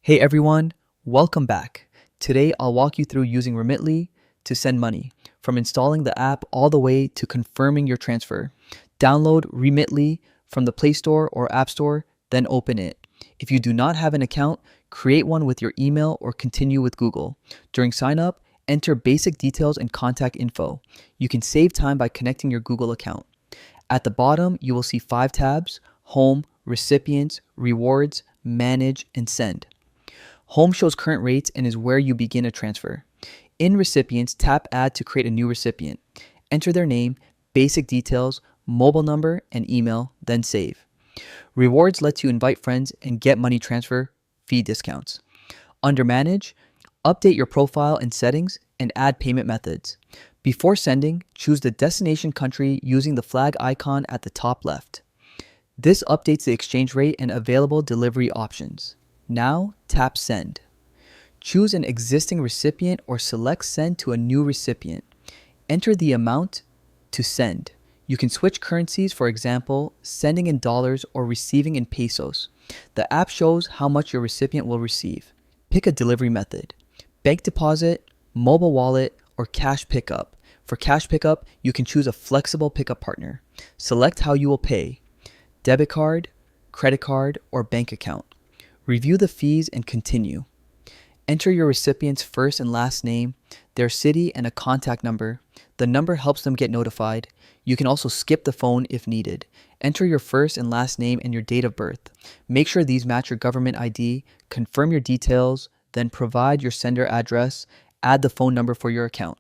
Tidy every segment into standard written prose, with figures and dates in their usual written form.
Hey everyone, welcome back. Today I'll walk you through using Remitly to send money, from installing the app all the way to confirming your transfer. Download Remitly from the Play Store or App Store, then open it. If you do not have an account, create one with your email or continue with Google. During sign up, enter basic details and contact info. You can save time by connecting your Google account. At the bottom, you will see 5 tabs: Home, Recipients, Rewards, Manage, and Send. Home shows current rates and is where you begin a transfer. In Recipients, tap Add to create a new recipient. Enter their name, basic details, mobile number, and email, then save. Rewards lets you invite friends and get money transfer fee discounts. Under Manage, update your profile and settings and add payment methods. Before sending, choose the destination country using the flag icon at the top left. This updates the exchange rate and available delivery options. Now, tap Send. Choose an existing recipient or select Send to a new recipient. Enter the amount to send. You can switch currencies, for example, sending in dollars or receiving in pesos. The app shows how much your recipient will receive. Pick a delivery method: bank deposit, mobile wallet, or cash pickup. For cash pickup, you can choose a flexible pickup partner. Select how you will pay: debit card, credit card, or bank account. Review the fees and continue. Enter your recipient's first and last name, their city, and a contact number. The number helps them get notified. You can also skip the phone if needed. Enter your first and last name and your date of birth. Make sure these match your government ID. Confirm your details, then provide your sender address. Add the phone number for your account.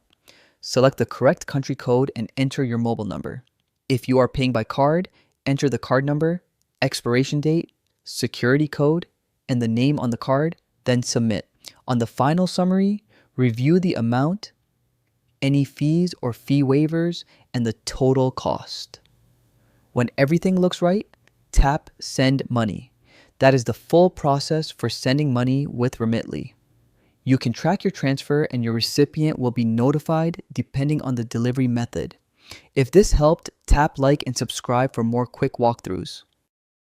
Select the correct country code and enter your mobile number. If you are paying by card, enter the card number, expiration date, security code, and the name on the card, then submit. On the final summary, review the amount, any fees or fee waivers, and the total cost. When everything looks right, tap Send Money. That is the full process for sending money with Remitly. You can track your transfer and your recipient will be notified depending on the delivery method. If this helped, tap like and subscribe for more quick walkthroughs.